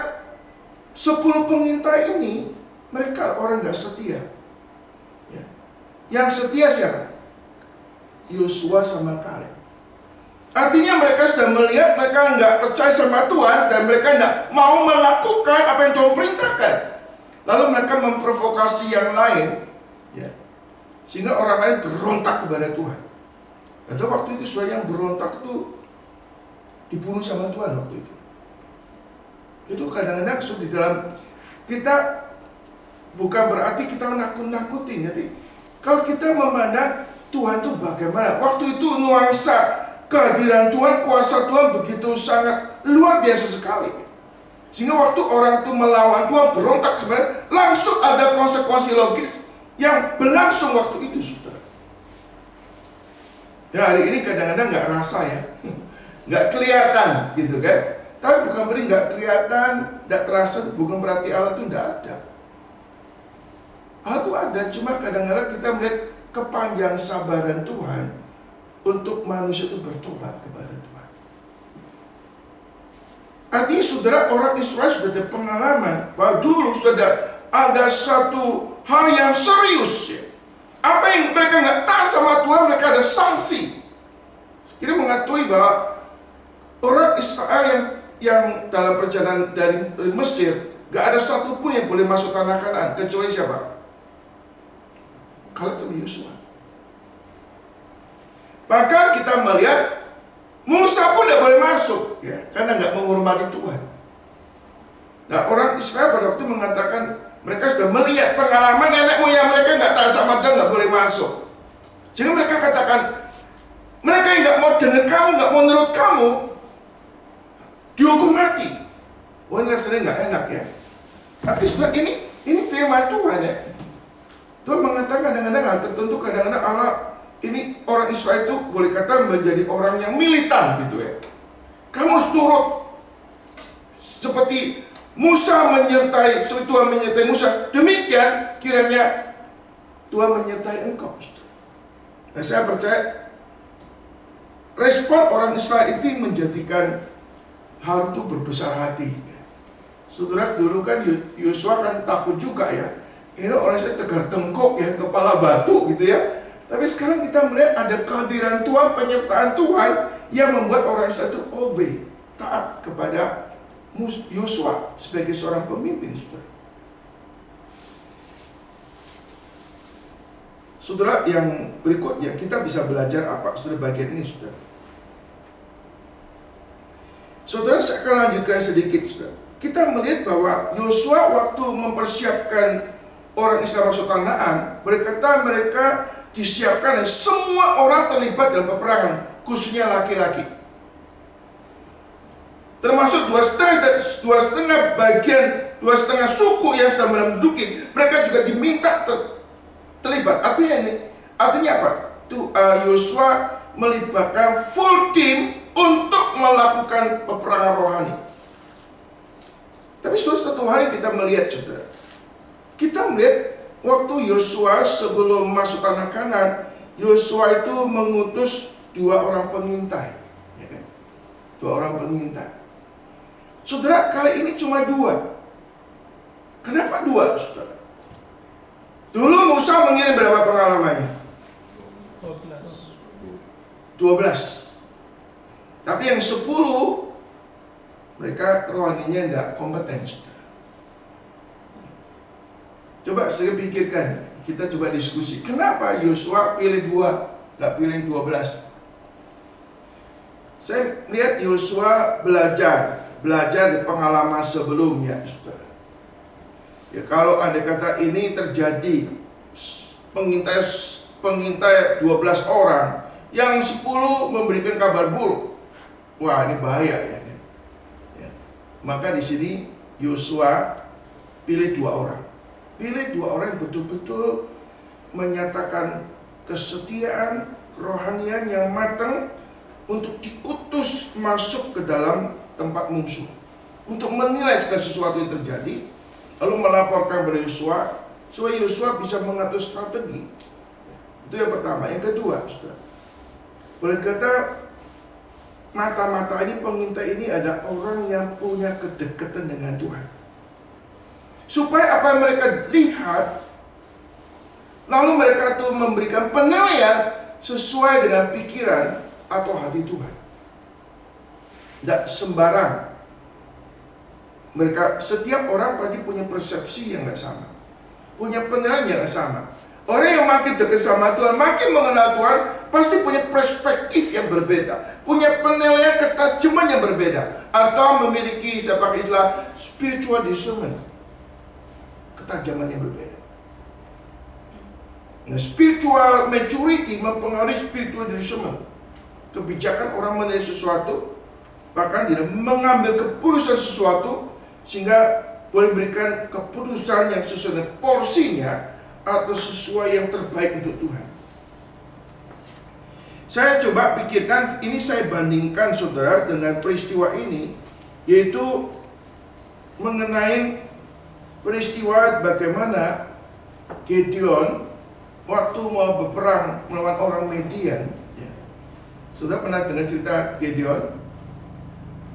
10 pengintai ini mereka orang gak setia. Ya. Yang setia siapa? Yosua sama Kaleb. Artinya mereka sudah melihat mereka nggak percaya sama Tuhan dan mereka nggak mau melakukan apa yang Tuhan perintahkan. Lalu mereka memprovokasi yang lain, ya, sehingga orang lain berontak kepada Tuhan. Dan waktu itu saudara, yang berontak itu dibunuh sama Tuhan waktu itu. Itu kadang-kadang di dalam kita bukan berarti kita nakut-nakutin, tapi kalau kita memandang Tuhan itu bagaimana, waktu itu nuansa kehadiran Tuhan, kuasa Tuhan begitu sangat luar biasa sekali. Sehingga waktu orang itu melawan Tuhan, berontak, sebenarnya langsung ada konsekuensi logis yang berlangsung waktu itu, saudara. Ya, hari ini kadang-kadang nggak rasa ya, nggak kelihatan gitu kan. Tapi bukan berarti nggak kelihatan, nggak terasa, bukan berarti Allah itu nggak ada. Allah itu ada, cuma kadang-kadang kita melihat kepanjang sabaran Tuhan untuk manusia itu bertobat kepada Tuhan. Artinya saudara, orang Israel sudah ada pengalaman bahwa dulu sudah ada satu hal yang serius ya. Apa yang mereka nggak taat sama Tuhan, mereka ada sanksi. Kita mengetahui bahwa orang Israel yang dalam perjalanan dari Mesir, nggak ada satupun yang boleh masuk tanah Kanaan kecuali siapa? Kaleb sama Yosua. Bahkan kita melihat Musa pun tidak boleh masuk ya, karena nggak menghormati Tuhan. Nah, orang Israel pada waktu mengatakan, Mereka sudah melihat pengalaman nenek moyang mereka nggak taat sama Tuhan, nggak boleh masuk. Sehingga mereka katakan, mereka yang nggak mau dengar kamu, nggak mau menurut kamu, dihukum mati. Wah, ini rasanya nggak enak ya. Tapi saudara, ini firman Tuhan ya. Tuhan mengatakan kadang-kadang hal tertentu, kadang-kadang Allah ini orang Israel itu boleh kata menjadi orang yang militan gitu ya. Kamu harus turut seperti Musa menyertai, Tuhan menyertai Musa. Demikian kiranya Tuhan menyertai engkau. Nah, saya percaya respon orang Israel itu menjadikan hal itu berbesar hati. Saudara, dulu kan Yosua kan takut juga ya. Ini orang saya tegar tengkok ya, kepala batu gitu ya. Tapi sekarang kita melihat ada kehadiran Tuhan, penyertaan Tuhan yang membuat orang Israel itu obey, taat kepada Yosua sebagai seorang pemimpin, saudara. Saudara, yang berikutnya kita bisa belajar apa, saudara, bagian ini, saudara. Saudara, saya akan lanjutkan sedikit, saudara. Kita melihat bahwa Yosua waktu mempersiapkan orang Israel masuk Kanaan, berkata mereka disiapkan dan semua orang terlibat dalam peperangan, khususnya laki-laki. Termasuk 2,5 bagian, 2,5 suku yang sedang menduduki, mereka juga diminta terlibat. Artinya apa? Yosua melibatkan full team untuk melakukan peperangan rohani. Tapi suatu hari kita melihat, saudara, kita melihat waktu Yosua sebelum masuk tanah Kanaan, Yosua itu mengutus 2 orang pengintai, ya kan? 2 orang pengintai. Saudara, kali ini cuma 2. Kenapa 2, saudara? Dulu Musa mengirim berapa pengalamannya? 12. Tapi yang 10 mereka rohaninya tidak kompeten, saudara. Coba saya pikirkan, kita coba diskusi. Kenapa Yosua pilih 2, nggak pilih 12? Saya lihat Yosua belajar dari pengalaman sebelumnya, saudara. Ya, kalau ada kata ini terjadi, pengintai 12 orang, yang 10 memberikan kabar buruk. Wah, ini bahaya ya. Maka di sini Yosua pilih 2 orang. Pilih 2 orang yang betul-betul menyatakan kesetiaan rohanian yang matang untuk diutus masuk ke dalam tempat musuh, untuk menilai segala sesuatu yang terjadi, lalu melaporkan kepada Yosua supaya Yosua bisa mengatur strategi. Itu yang pertama. Yang kedua, saudara, boleh kata mata-mata ini, pengintai ini ada orang yang punya kedekatan dengan Tuhan, supaya apa yang mereka lihat, lalu mereka tuh memberikan penilaian sesuai dengan pikiran atau hati Tuhan. Tidak sembarang. Mereka, setiap orang pasti punya persepsi yang nggak sama, punya penilaian yang nggak sama. Orang yang makin dekat sama Tuhan, makin mengenal Tuhan, pasti punya perspektif yang berbeda, punya penilaian ketajaman yang berbeda, atau memiliki, saya pakai istilah spiritual discernment, ketajaman yang berbeda. Nah, spiritual maturity mempengaruhi spiritual discernment. Kebijakan orang menilai sesuatu, bahkan tidak mengambil keputusan sesuatu, sehingga boleh berikan keputusan yang sesuai dengan porsinya, atau sesuai yang terbaik untuk Tuhan. Saya coba pikirkan, ini saya bandingkan, saudara, dengan peristiwa ini, yaitu mengenai peristiwa bagaimana Gideon waktu mau berperang melawan orang Midian. Saudara pernah dengar cerita Gideon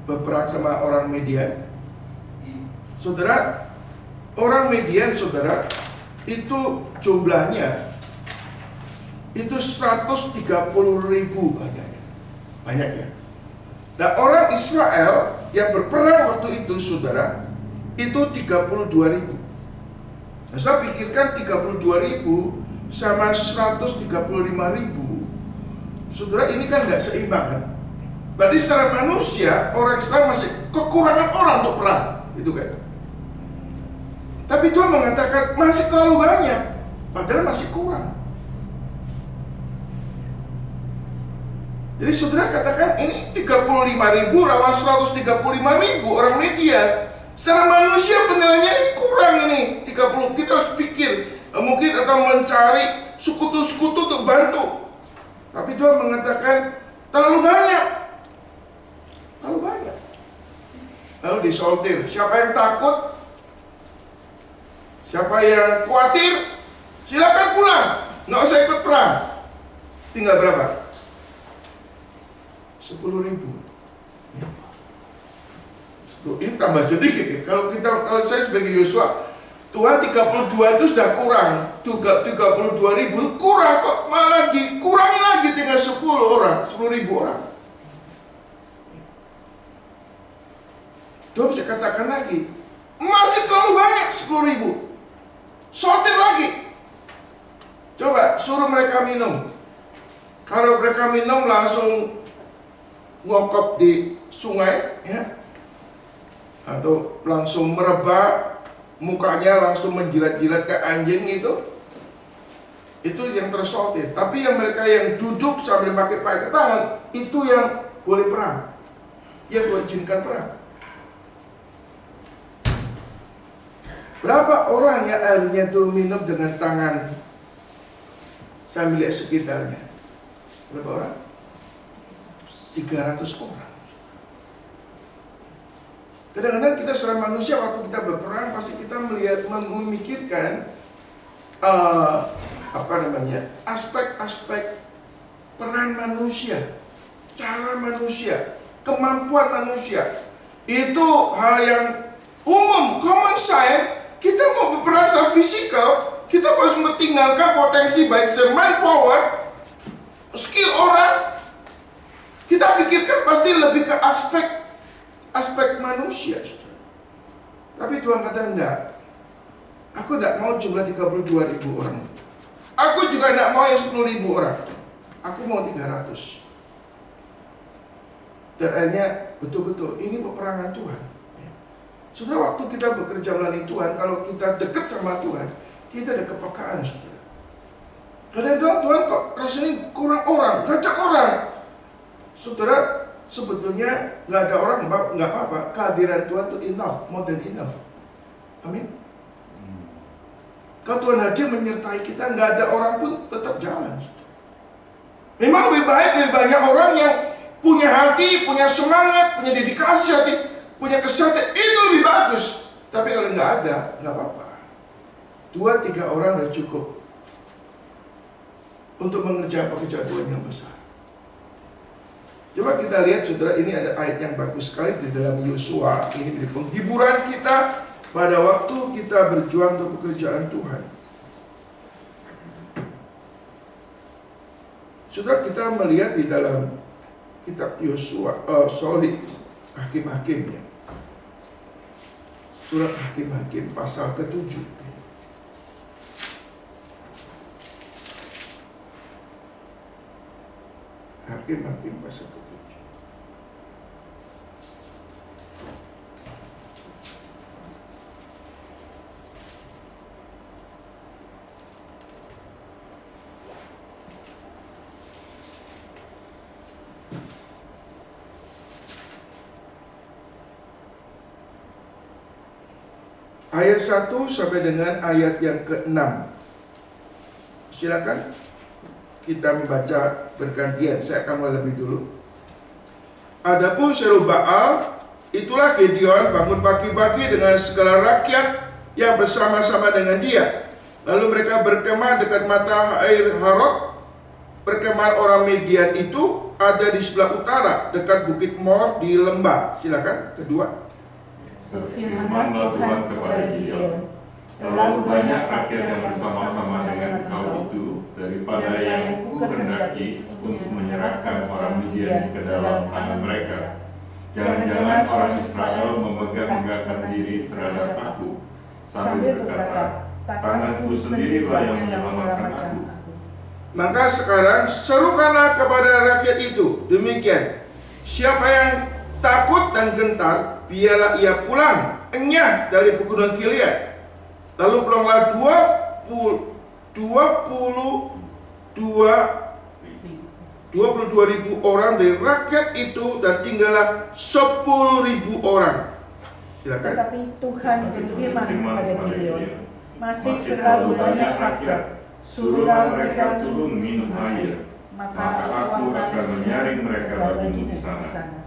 berperang sama orang Midian? Saudara, orang Midian, saudara, itu jumlahnya itu 130.000 banyak ya. Nah, orang Israel yang berperang waktu itu, saudara, itu 32.000. Nah, saudara pikirkan 32.000 sama 135.000, saudara, ini kan tidak seimbang kan? Berarti secara manusia orang Israel masih kekurangan orang untuk perang, itu kan? Tapi Tuhan mengatakan masih terlalu banyak, padahal masih kurang. Jadi saudara katakan ini 35.000 lawan 135.000 orang media. Secara manusia penilaiannya ini kurang ini 30. Kita harus pikir mungkin atau mencari sekutu-sekutu untuk bantu. Tapi Tuhan mengatakan terlalu banyak. Terlalu banyak. Lalu disortir. Siapa yang takut? Siapa yang khawatir? Silakan pulang. Nggak usah ikut perang. Tinggal berapa? 10.000. Ini tambah sedikit ya. Kalau saya sebagai Yosua, Tuhan 32 itu sudah kurang. 32.000 kurang kok, malah dikurangi lagi tinggal 10.000 orang. Tuhan bisa katakan lagi, masih terlalu banyak 10.000. Sortir lagi. Coba suruh mereka minum. Kalau mereka minum langsung ngokop di sungai ya, atau langsung merebak, mukanya langsung menjilat-jilat ke anjing itu yang tersortir. Tapi yang mereka yang duduk sambil pakai tangan, itu yang boleh perang, yang Tuhan izinkan perang. Berapa orang yang akhirnya tuh minum dengan tangan sambil lihat sekitarnya? Berapa orang? 300 orang. Kadang-kadang kita secara manusia waktu kita berperang pasti kita memikirkan aspek-aspek peran manusia, cara manusia, kemampuan manusia. Itu hal yang umum, common sense. Kita mau berperang secara fisikal, kita harus meninggalkan potensi baik manpower, skill orang. Kita pikirkan pasti lebih ke aspek manusia. Tapi Tuhan kata enggak. Aku enggak mau jumlah 32.000 orang. Aku juga enggak mau yang 10.000 orang. Aku mau 300. Dan akhirnya betul-betul ini peperangan Tuhan. Saudara, waktu kita bekerja melalui Tuhan, kalau kita dekat sama Tuhan, kita ada kepekaan, saudara. Kadang-kadang Tuhan kok rasanya kurang orang, gak ada orang. Saudara, sebetulnya gak ada orang, gak apa-apa. Kehadiran Tuhan itu enough, more than enough. Amin. Kalau Tuhan hadir menyertai kita, gak ada orang pun tetap jalan. Memang lebih baik, lebih banyak orang yang punya hati, punya semangat, punya dedikasi hati, punya kesadaran, itu lebih bagus. Tapi kalau nggak ada, nggak apa-apa. 2-3 orang udah cukup untuk mengerjakan pekerjaan Tuhan yang besar. Coba kita lihat, saudara, ini ada ayat yang bagus sekali di dalam Yosua. Ini menjadi penghiburan kita pada waktu kita berjuang untuk pekerjaan Tuhan. Saudara, kita melihat di dalam kitab Yosua, Hakim-Hakim ya. Surat Hakim-Hakim pasal ke-7. Hakim-Hakim pasal ke-7. Ayat 1 sampai dengan ayat yang ke-6. Silakan kita membaca bergantian. Saya akan mulai lebih dulu. Adapun Serubbaal, itulah Gideon bangun pagi-pagi dengan segala rakyat yang bersama-sama dengan dia. Lalu mereka berkemah dekat mata air Harod. Perkemahan orang Midian itu ada di sebelah utara dekat Bukit Mor di lembah. Silakan kedua.
Berfirmanlah Tuhan kepada Gideon, terlalu banyak rakyat yang bersama-sama dengan kau itu daripada yang ku kehendaki untuk menyerahkan orang Midian ke dalam tangan mereka. Jangan-jangan orang Israel memegang-megangkan diri terhadap aku, sambil berkata, tanganku sendirilah yang menyelamatkan aku.
Maka sekarang serukanlah kepada rakyat itu demikian, siapa yang takut dan gentar, biarlah ia pulang enyah dari pegunungan Gilead. Lalu pulanglah 22.000 orang dari rakyat itu dan tinggallah 10.000 orang. Silakan.
Tetapi Tuhan berfirman kepada Gideon, masih
terlalu
terlalu
banyak
banyak
rakyat, suruhlah mereka turun minum air, maka aku akan menyaring mereka bagimu di sana.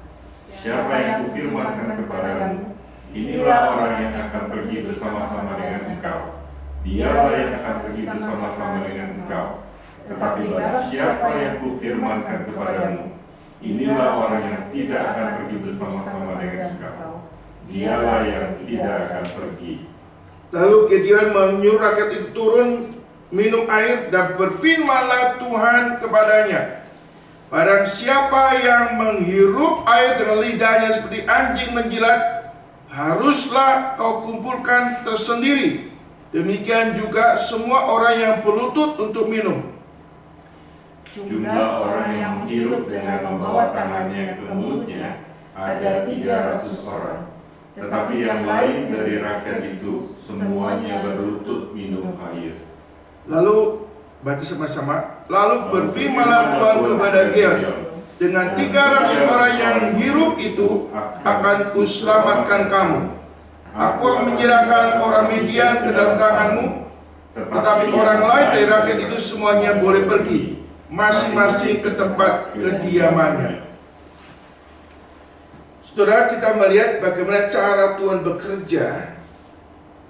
Siapa yang kufirmankan kepadamu, inilah orang yang akan pergi bersama-sama dengan engkau. Dialah yang akan pergi bersama-sama dengan engkau. Tetapi barang siapa yang kufirmankan kepadamu, inilah orang yang tidak akan pergi bersama-sama dengan engkau. Dialah yang tidak akan pergi.
Lalu Gideon menyuruh rakyat itu turun minum air dan berfirmanlah Tuhan kepadanya, barang siapa yang menghirup air dengan lidahnya seperti anjing menjilat, haruslah kau kumpulkan tersendiri. Demikian juga semua orang yang berlutut untuk minum.
Jumlah orang yang menghirup dengan membawa tangannya ke mulutnya ada 300 orang. Tetapi yang lain dari rakyat itu semuanya berlutut minum air.
Lalu baca sama-sama. Lalu berfirmanlah Tuhan kepada Gideon, dengan 300 orang yang hirup itu akan kuselamatkan kamu. Aku akan menyerahkan orang Midian ke dalam tanganmu, tetapi orang lain dari rakyat itu semuanya boleh pergi, masing-masing ke tempat kediamannya. Saudara, kita melihat bagaimana cara Tuhan bekerja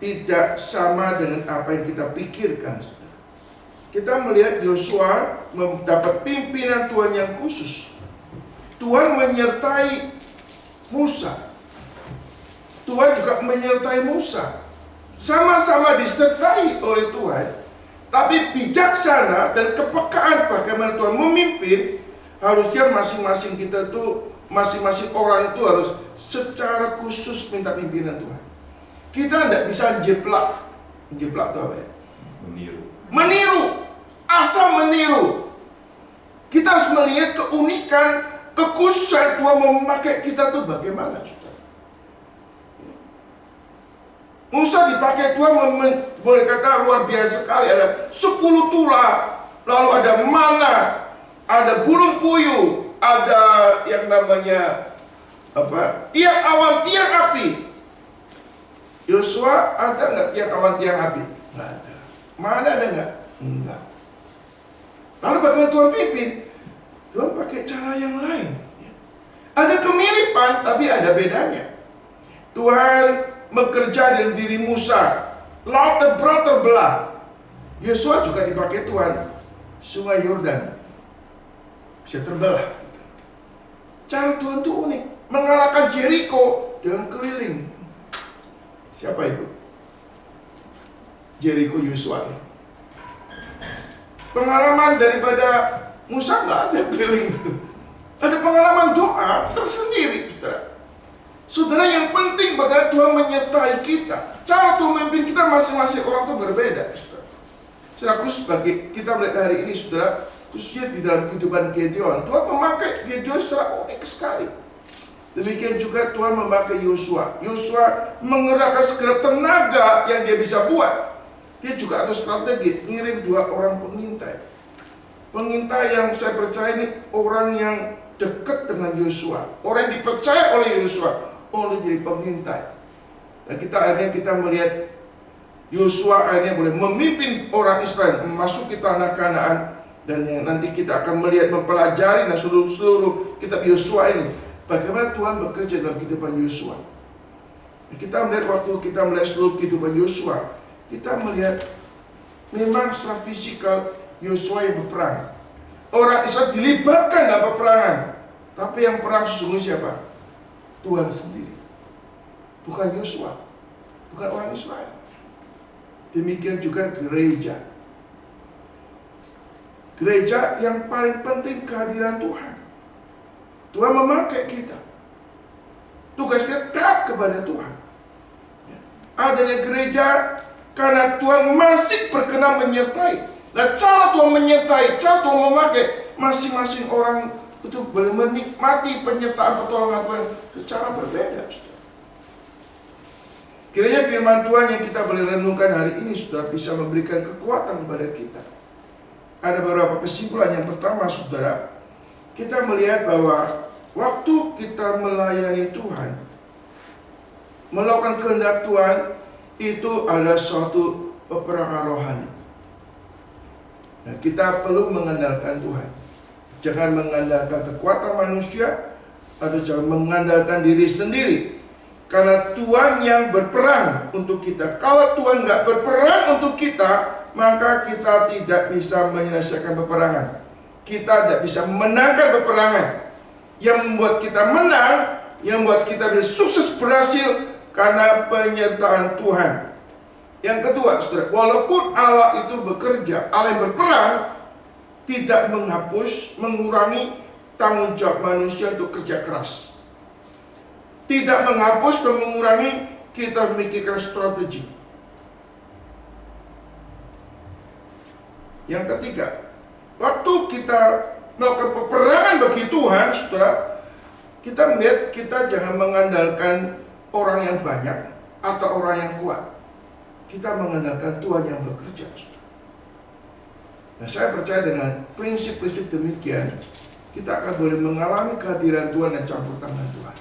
tidak sama dengan apa yang kita pikirkan, saudara. Kita melihat Yosua mendapat pimpinan Tuhan yang khusus. Tuhan menyertai Musa. Tuhan juga menyertai Musa. Sama-sama disertai oleh Tuhan, tapi bijaksana dan kepekaan bagaimana Tuhan memimpin, harusnya masing-masing kita tuh, masing-masing orang itu harus secara khusus minta pimpinan Tuhan. Kita tidak bisa jeplak. Jeplak itu apa ya? Meniru. Asal meniru. Kita harus melihat keunikan, kekhususan Tuhan memakai kita tuh bagaimana, saudara. Musa dipakai Tuhan boleh kata luar biasa sekali. Ada 10 tula, lalu ada mana, ada burung puyuh, ada yang namanya apa? Tiang awan, tiang api. Yosua ada nggak tiang awan, tiang api? Nggak ada. Mana ada nggak? Enggak. Lalu bagaimana Tuhan pimpin? Tuhan pakai cara yang lain. Ada kemiripan, tapi ada bedanya. Tuhan bekerja dalam diri Musa, laut terbelah. Yosua juga dipakai Tuhan, sungai Yordan bisa terbelah. Cara Tuhan itu unik, mengalahkan Jericho dengan keliling. Siapa itu? Jericho Yosua. Pengalaman daripada Musa nggak ada keliling itu. Ada pengalaman doa tersendiri, saudara. Saudara, yang penting bagaimana Tuhan menyertai kita. Cara Tuhan memimpin kita masing-masing orang itu berbeda, saudara. Secara khusus bagi kita melihat hari ini, saudara, khususnya di dalam kehidupan Gideon, Tuhan memakai Gideon secara unik sekali. Demikian juga Tuhan memakai Yosua. Yosua mengerahkan segala tenaga yang dia bisa buat. Dia juga ada strategi, ngirim 2 orang pengintai. Pengintai yang saya percaya ini orang yang dekat dengan Yosua, orang yang dipercaya oleh Yosua, oleh jadi pengintai. Dan kita melihat Yosua akhirnya boleh memimpin orang Israel memasuki tanah Kanaan, dan yang nanti kita akan melihat, mempelajari dan seluruh kitab Yosua ini bagaimana Tuhan bekerja dalam kehidupan Yosua. Kita melihat waktu kita melihat seluruh kehidupan Yosua, kita melihat memang secara fisikal Yosua yang berperang. Orang Israel dilibatkan dalam peperangan, tapi yang perang sesungguhnya siapa? Tuhan sendiri, bukan Yosua, bukan orang Israel. Demikian juga gereja. Gereja yang paling penting kehadiran Tuhan. Tuhan memakai kita. Tugas kita taat kepada Tuhan. Adanya gereja karena Tuhan masih berkenan menyertai. Nah, cara Tuhan menyertai, cara Tuhan memakai, masing-masing orang itu boleh menikmati penyertaan pertolongan Tuhan secara berbeda. Kiranya firman Tuhan yang kita boleh renungkan hari ini saudara bisa memberikan kekuatan kepada kita. Ada beberapa kesimpulan. Yang pertama saudara, kita melihat bahwa waktu kita melayani Tuhan, melakukan kehendak Tuhan, itu ada suatu peperangan rohani. Nah, kita perlu mengandalkan Tuhan. Jangan mengandalkan kekuatan manusia, atau jangan mengandalkan diri sendiri. Karena Tuhan yang berperang untuk kita. Kalau Tuhan nggak berperang untuk kita, maka kita tidak bisa menyelesaikan peperangan. Kita tidak bisa memenangkan peperangan. Yang membuat kita menang, yang membuat kita bisa sukses berhasil, karena penyertaan Tuhan. Yang kedua, saudara, walaupun Allah itu bekerja, Allah yang berperang, tidak menghapus, mengurangi tanggung jawab manusia untuk kerja keras. Tidak menghapus dan mengurangi kita memikirkan strategi. Yang ketiga, waktu kita melakukan peperangan bagi Tuhan, saudara, kita melihat kita jangan mengandalkan orang yang banyak atau orang yang kuat. Kita mengandalkan Tuhan yang bekerja, saudara. Nah, saya percaya dengan prinsip-prinsip demikian, kita akan boleh mengalami kehadiran Tuhan dan campur tangan Tuhan.